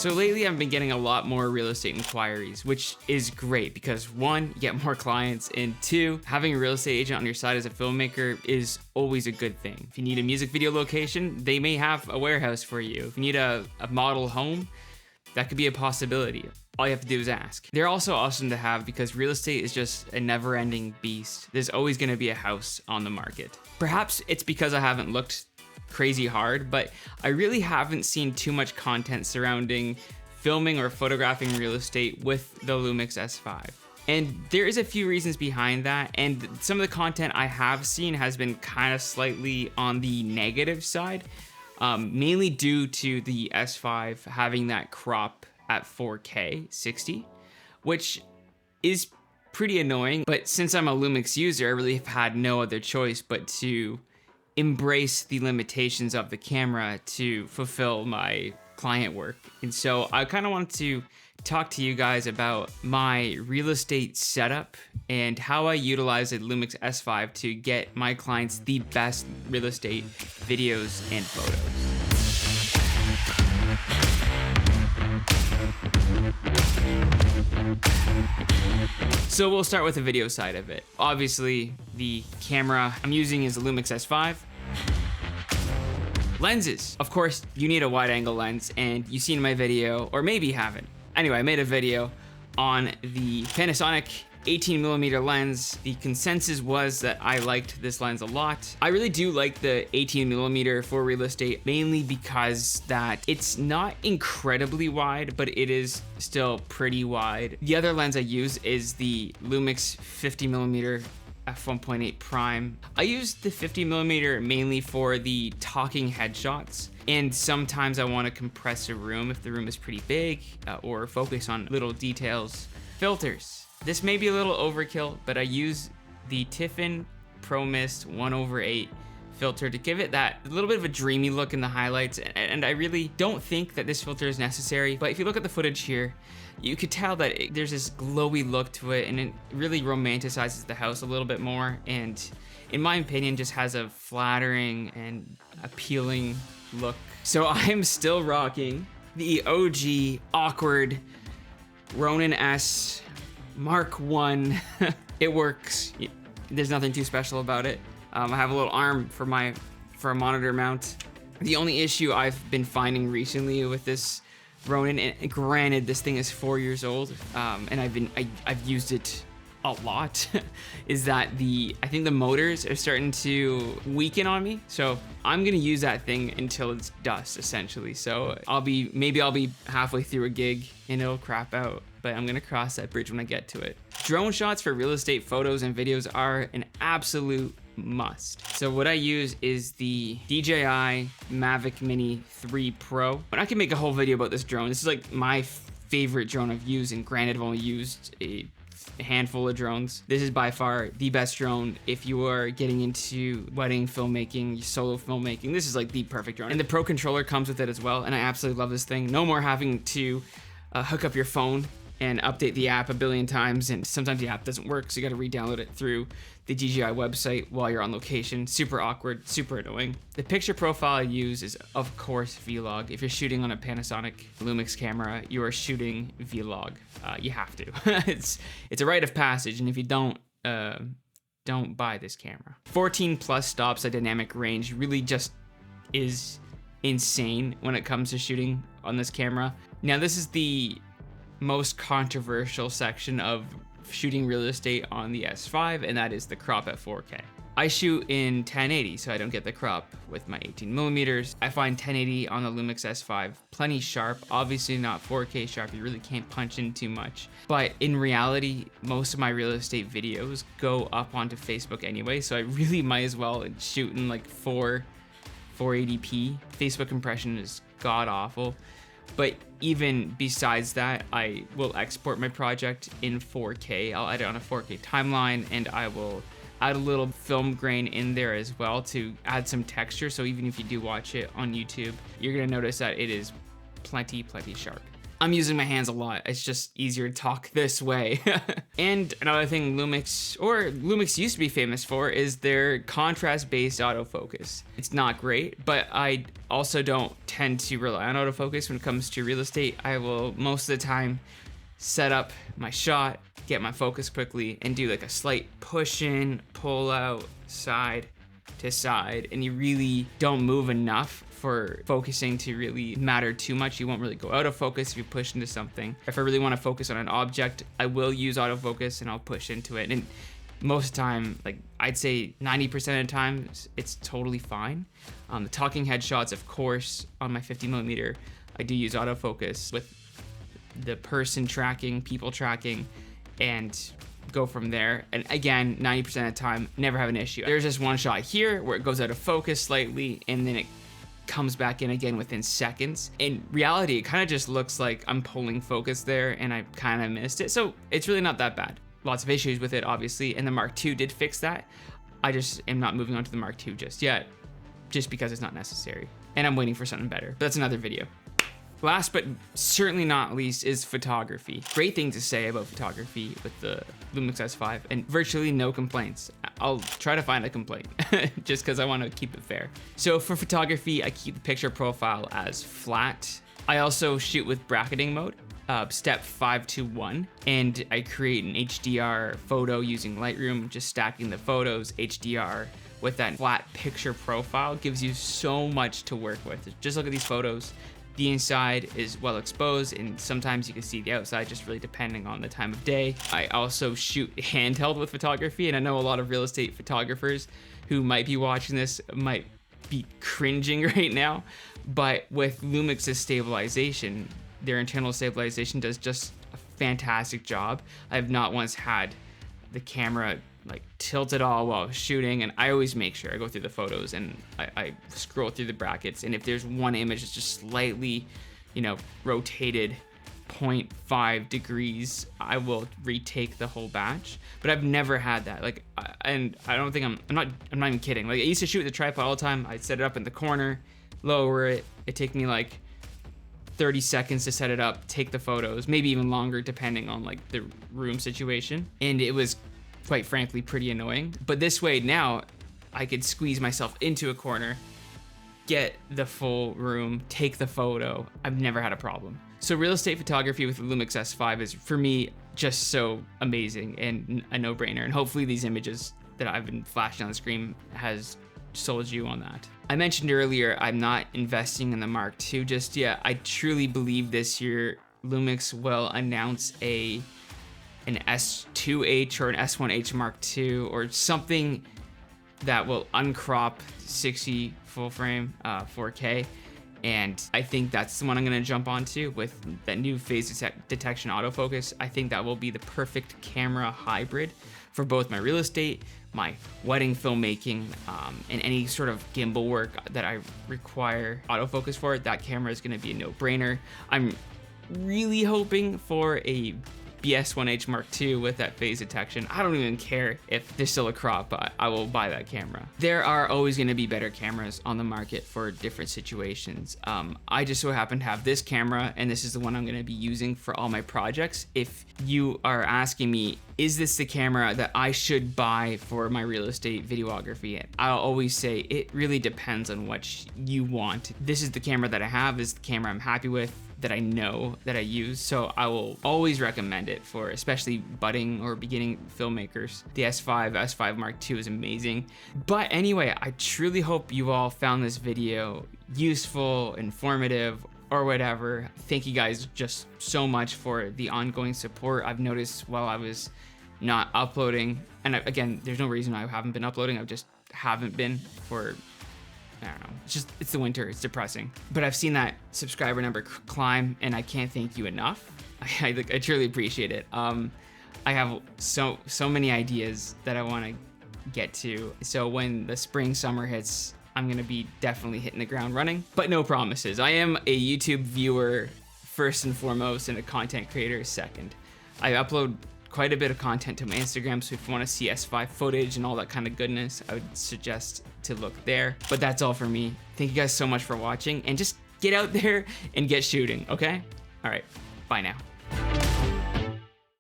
So lately I've been getting a lot more real estate inquiries, which is great because one, you get more clients, and two, having a real estate agent on your side as a filmmaker is always a good thing. If you need a music video location, they may have a warehouse for you. If you need a model home, that could be a possibility. All you have to do is ask. They're also awesome to have because real estate is just a never-ending beast. There's always gonna be a house on the market. Perhaps it's because I haven't looked crazy hard, but I really haven't seen too much content surrounding filming or photographing real estate with the Lumix S5. And there is a few reasons behind that, and some of the content I have seen has been kind of slightly on the negative side, mainly due to the S5 having that crop at 4K 60, which is pretty annoying. But since I'm a Lumix user, I really have had no other choice but to embrace the limitations of the camera to fulfill my client work. And so I kind of want to talk to you guys about my real estate setup and how I utilize a Lumix S5 to get my clients the best real estate videos and photos. So we'll start with the video side of it. Obviously, the camera I'm using is a Lumix S5. Lenses. Of course, you need a wide angle lens, and you've seen my video, or maybe you haven't. Anyway, I made a video on the Panasonic 18mm lens. The consensus was that I liked this lens a lot. I really do like the 18mm for real estate, mainly because that it's not incredibly wide, but it is still pretty wide. The other lens I use is the Lumix 50mm f1.8 prime. I use the 50mm mainly for the talking headshots, and sometimes I want to compress a room if the room is pretty big, or focus on little details. Filters. This may be a little overkill, but I use the Tiffin Pro Mist 1/8 filter to give it that little bit of a dreamy look in the highlights, and I really don't think that this filter is necessary, but if you look at the footage here, you could tell that there's this glowy look to it, and it really romanticizes the house a little bit more, and in my opinion just has a flattering and appealing look. So I'm still rocking the OG awkward Ronin S Mark 1. It works. There's nothing too special about it. I have a little arm for a monitor mount. The only issue I've been finding recently with this Ronin, and granted this thing is 4 years old, and I've used it a lot, is that I think the motors are starting to weaken on me. So I'm gonna use that thing until it's dust, essentially. So maybe I'll be halfway through a gig and it'll crap out, but I'm gonna cross that bridge when I get to it. Drone shots for real estate photos and videos are an absolute must. So what I use is the DJI Mavic Mini 3 Pro. But I can make a whole video about this drone. This is like my favorite drone I've used, and granted I've only used a handful of drones. This is by far the best drone if you are getting into wedding filmmaking, solo filmmaking. This is like the perfect drone. And the Pro controller comes with it as well, and I absolutely love this thing. No more having to hook up your phone and update the app a billion times, and sometimes the app doesn't work, so you gotta re-download it through the DJI website while you're on location. Super awkward, super annoying. The picture profile I use is, of course, Vlog. If you're shooting on a Panasonic Lumix camera, you are shooting Vlog. You have to. It's a rite of passage, and if you don't buy this camera. 14 plus stops at dynamic range really just is insane when it comes to shooting on this camera. Now, this is the most controversial section of shooting real estate on the S5, and that is the crop at 4K. I shoot in 1080, so I don't get the crop with my 18mm. I find 1080 on the Lumix S5 plenty sharp, obviously not 4K sharp, you really can't punch in too much. But in reality, most of my real estate videos go up onto Facebook anyway, so I really might as well shoot in like 480p. Facebook compression is god awful. But even besides that, I will export my project in 4K. I'll edit on a 4K timeline, and I will add a little film grain in there as well to add some texture. So even if you do watch it on YouTube, you're gonna notice that it is plenty sharp. I'm using my hands a lot. It's just easier to talk this way. And another thing Lumix used to be famous for is their contrast-based autofocus. It's not great, but I also don't tend to rely on autofocus when it comes to real estate. I will most of the time set up my shot, get my focus quickly, and do like a slight push in, pull out, side to side, and you really don't move enough for focusing to really matter too much. You won't really go out of focus if you push into something. If I really want to focus on an object, I will use autofocus and I'll push into it. And most of the time, like I'd say 90% of the time, it's totally fine. The talking head shots, of course, on my 50mm, I do use autofocus with the person tracking, people tracking, and go from there. And again, 90% of the time, never have an issue. There's just one shot here where it goes out of focus slightly, and then it comes back in again within seconds. In reality, it kind of just looks like I'm pulling focus there and I kind of missed it. So it's really not that bad. Lots of issues with it, obviously, and the Mark II did fix that. I just am not moving on to the Mark II just yet, just because it's not necessary. And I'm waiting for something better, but that's another video. Last but certainly not least is photography. Great thing to say about photography with the Lumix S5, and virtually no complaints. I'll try to find a complaint just because I want to keep it fair. So for photography, I keep the picture profile as flat. I also shoot with bracketing mode, step 521, and I create an HDR photo using Lightroom, just stacking the photos, HDR, with that flat picture profile gives you so much to work with. Just look at these photos. The inside is well exposed, and sometimes you can see the outside, just really depending on the time of day. I also shoot handheld with photography, and I know a lot of real estate photographers who might be watching this might be cringing right now, but with Lumix's stabilization, their internal stabilization does just a fantastic job. I've not once had the camera like tilt it all while shooting, and I always make sure I go through the photos and I scroll through the brackets, and if there's one image that's just slightly, you know, rotated 0.5 degrees, I will retake the whole batch. But I've never had that, like, and I don't think I'm not even kidding. Like, I used to shoot with the tripod all the time. I'd set it up in the corner, lower it. It'd take me like 30 seconds to set it up, take the photos, maybe even longer depending on like the room situation, and it was quite frankly pretty annoying. But this way now I could squeeze myself into a corner, get the full room, take the photo. I've never had a problem. So real estate photography with the Lumix S5 is, for me, just so amazing and a no-brainer. And hopefully these images that I've been flashing on the screen has sold you on that. I mentioned earlier I'm not investing in the Mark II just yet. I truly believe this year Lumix will announce an S2H or an S1H Mark II or something that will uncrop 60 full frame 4K, and I think that's the one I'm going to jump onto with that new phase detection autofocus. I think that will be the perfect camera hybrid for both my real estate, my wedding filmmaking, and any sort of gimbal work that I require autofocus for. That camera is going to be a no-brainer. I'm really hoping for a BS1H Mark II with that phase detection. I don't even care if there's still a crop, but I will buy that camera. There are always going to be better cameras on the market for different situations. I just so happen to have this camera, and this is the one I'm going to be using for all my projects. If you are asking me, is this the camera that I should buy for my real estate videography? I'll always say it really depends on what you want. This is the camera that I have, this is the camera I'm happy with, that I know that I use, so I will always recommend it for especially budding or beginning filmmakers. The S5 Mark II is amazing. But anyway, I truly hope you all found this video useful, informative, or whatever. Thank you guys just so much for the ongoing support. I've noticed while I was not uploading, and again, there's no reason I haven't been uploading, I just haven't been for, I don't know, it's the winter, it's depressing. But I've seen that subscriber number climb, and I can't thank you enough. I truly appreciate it. I have so many ideas that I want to get to. So when the spring, summer hits, I'm gonna be definitely hitting the ground running, but no promises. I am a YouTube viewer first and foremost, and a content creator second. I upload quite a bit of content to my Instagram, so if you want to see S5 footage and all that kind of goodness, I would suggest to look there. But that's all for me. Thank you guys so much for watching, and just get out there and get shooting, okay? All right. Bye now.